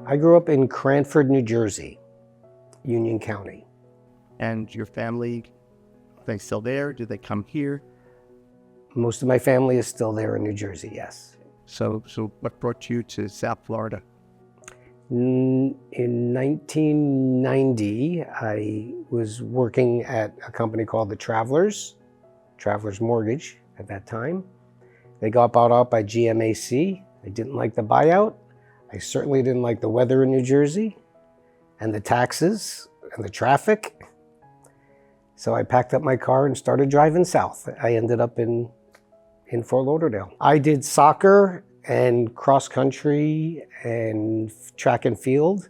I grew up in Cranford, New Jersey, Union County. And your family, are they still there? Do they come here? Most of my family is still there in New Jersey, yes. So what brought you to South Florida? In 1990, I was working at a company called the Travelers Mortgage at that time. They got bought out by GMAC. I didn't like the buyout. I certainly didn't like the weather in New Jersey and the taxes and the traffic. So I packed up my car and started driving south. I ended up in Fort Lauderdale. I did soccer and cross country and track and field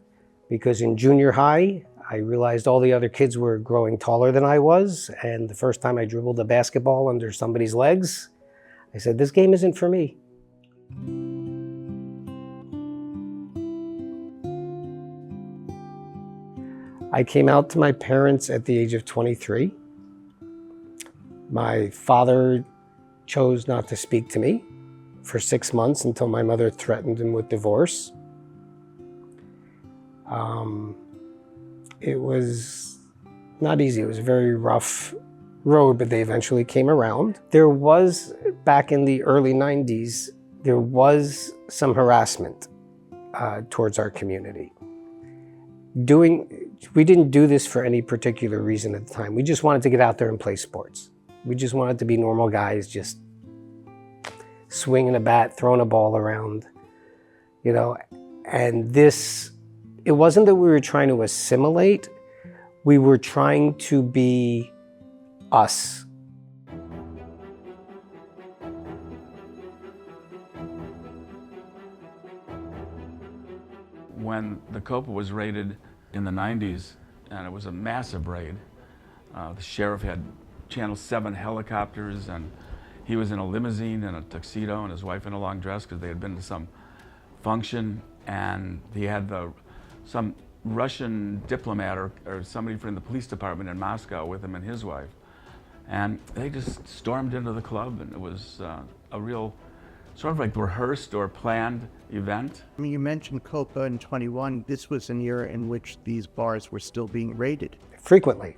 because in junior high, I realized all the other kids were growing taller than I was. And the first time I dribbled a basketball under somebody's legs, I said, this game isn't for me. I came out to my parents at the age of 23. My father chose not to speak to me for 6 months until my mother threatened him with divorce. It was not easy. It was a very rough road, but they eventually came around. There was, back in the early 90s, there was some harassment towards our community. We didn't do this for any particular reason at the time. We just wanted to get out there and play sports. We just wanted to be normal guys, just swinging a bat, throwing a ball around, you know. And this, it wasn't that we were trying to assimilate, we were trying to be us. When the Copa was raided in the 90s, and it was a massive raid, the sheriff had Channel 7 helicopters, and he was in a limousine in a tuxedo and his wife in a long dress because they had been to some function, and he had some Russian diplomat or somebody from the police department in Moscow with him and his wife. And they just stormed into the club, and it was a real sort of like rehearsed or planned event. I mean, you mentioned Copa in 21. This was an era in which these bars were still being raided. Frequently.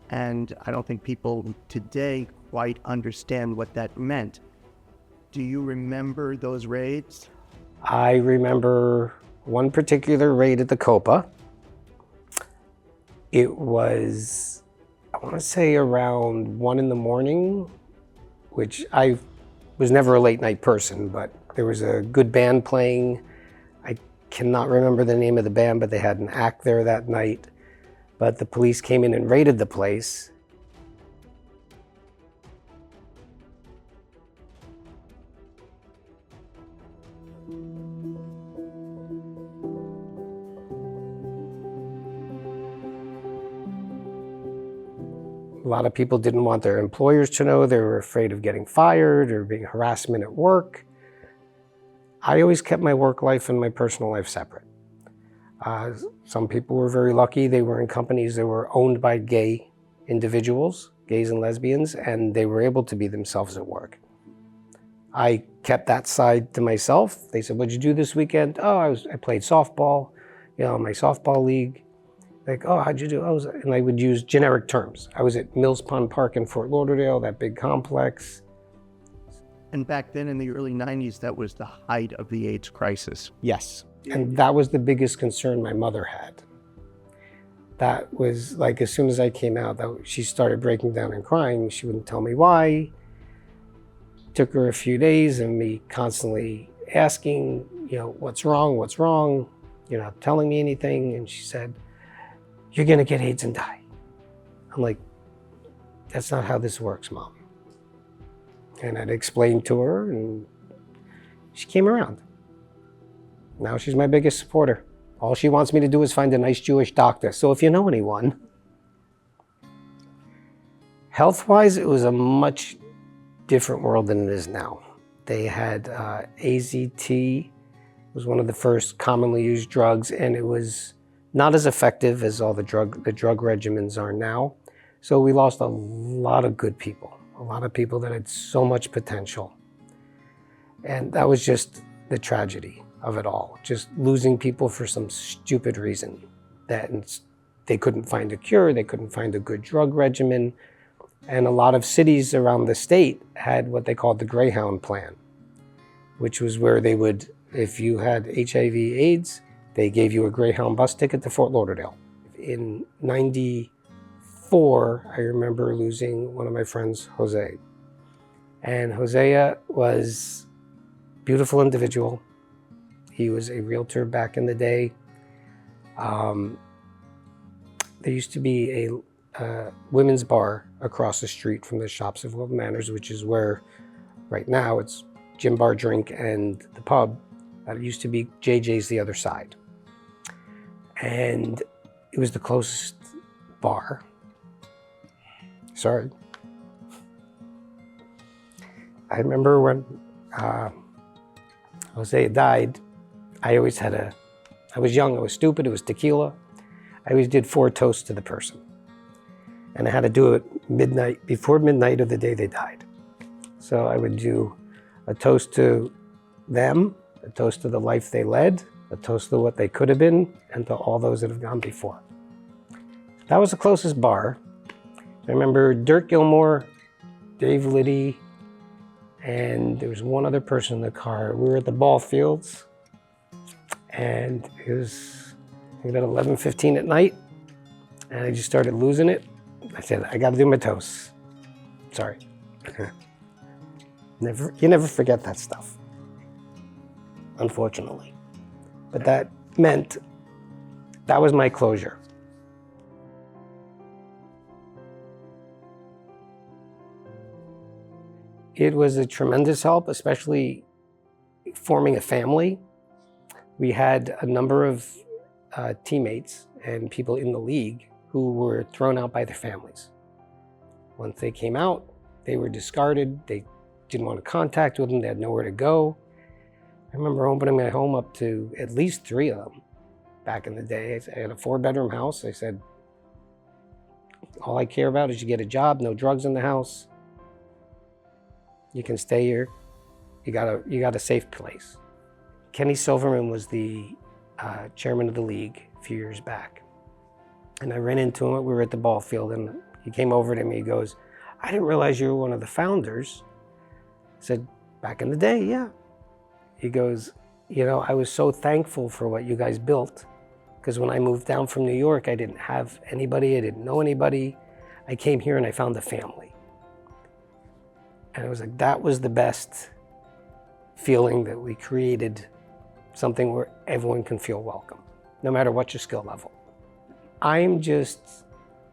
And I don't think people today quite understand what that meant. Do you remember those raids? I remember one particular raid at the Copa. It was, I want to say around 1 in the morning, which I was never a late night person, but there was a good band playing. I cannot remember the name of the band, but they had an act there that night. But the police came in and raided the place. A lot of people didn't want their employers to know. They were afraid of getting fired or being harassment at work. I always kept my work life and my personal life separate. Some people were very lucky. They were in companies that were owned by gay individuals, gays and lesbians, and they were able to be themselves at work. I kept that side to myself. They said, what'd you do this weekend? Oh, I played softball, you know, my softball league. Like, oh, how'd you do? And I would use generic terms. I was at Mills Pond Park in Fort Lauderdale, that big complex. And back then in the early 90s, that was the height of the AIDS crisis. Yes. And that was the biggest concern my mother had. That was like, as soon as I came out, she started breaking down and crying. She wouldn't tell me why. Took her a few days and me constantly asking, you know, what's wrong? You're not telling me anything. And she said, you're gonna get AIDS and die. I'm like, that's not how this works, Mom. And I'd explained to her and she came around. Now she's my biggest supporter. All she wants me to do is find a nice Jewish doctor. So if you know anyone. Health-wise, it was a much different world than it is now. They had AZT, was one of the first commonly used drugs, and it was not as effective as all the drug regimens are now. So we lost a lot of good people, a lot of people that had so much potential. And that was just the tragedy. of it all. Just losing people for some stupid reason. They couldn't find a cure, they couldn't find a good drug regimen. And a lot of cities around the state had what they called the Greyhound Plan, which was where they would, if you had HIV/AIDS, they gave you a Greyhound bus ticket to Fort Lauderdale. In '94, I remember losing one of my friends, Jose. And Hosea was a beautiful individual. He was a realtor back in the day. There used to be a women's bar across the street from the Shops of World Manners, which is where right now it's Gin Bar Drink and the pub. It used to be JJ's the other side. And it was the closest bar. Sorry. I remember when Jose died, I was young, I was stupid, it was tequila. I always did 4 toasts to the person. And I had to do it before midnight of the day they died. So I would do a toast to them, a toast to the life they led, a toast to what they could have been, and to all those that have gone before. That was the closest bar. I remember Dirk Gilmore, Dave Liddy, and there was one other person in the car. We were at the ball fields, and it was about 11:15 at night, and I just started losing it. I said, I got to do my toast. Sorry. You never forget that stuff, unfortunately. But that meant that was my closure. It was a tremendous help, especially forming a family. We had a number of teammates and people in the league who were thrown out by their families. Once they came out, they were discarded. They didn't want to contact with them. They had nowhere to go. I remember opening my home up to at least 3 of them back in the day. I had a 4-bedroom house. I said, all I care about is you get a job, no drugs in the house. You can stay here. You got a safe place. Kenny Silverman was the chairman of the league a few years back. And I ran into him, we were at the ball field, and he came over to me, he goes, I didn't realize you were one of the founders. I said, back in the day, yeah. He goes, I was so thankful for what you guys built, because when I moved down from New York, I didn't have anybody, I didn't know anybody. I came here and I found a family. And it was like, that was the best feeling, that we created something where everyone can feel welcome, no matter what your skill level. I'm just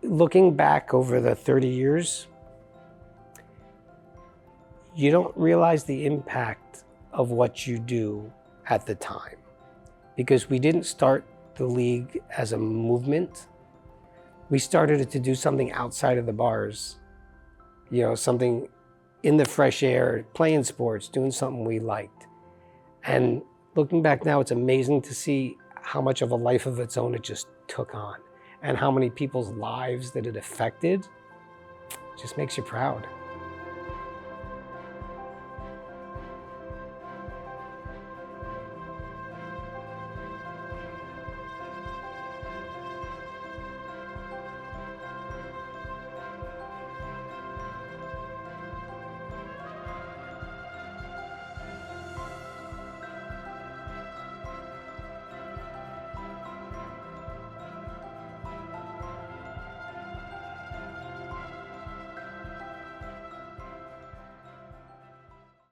looking back over the 30 years, you don't realize the impact of what you do at the time, because we didn't start the league as a movement. We started it to do something outside of the bars, something in the fresh air, playing sports, doing something we liked. And looking back now, it's amazing to see how much of a life of its own it just took on, and how many people's lives that it affected. It just makes you proud.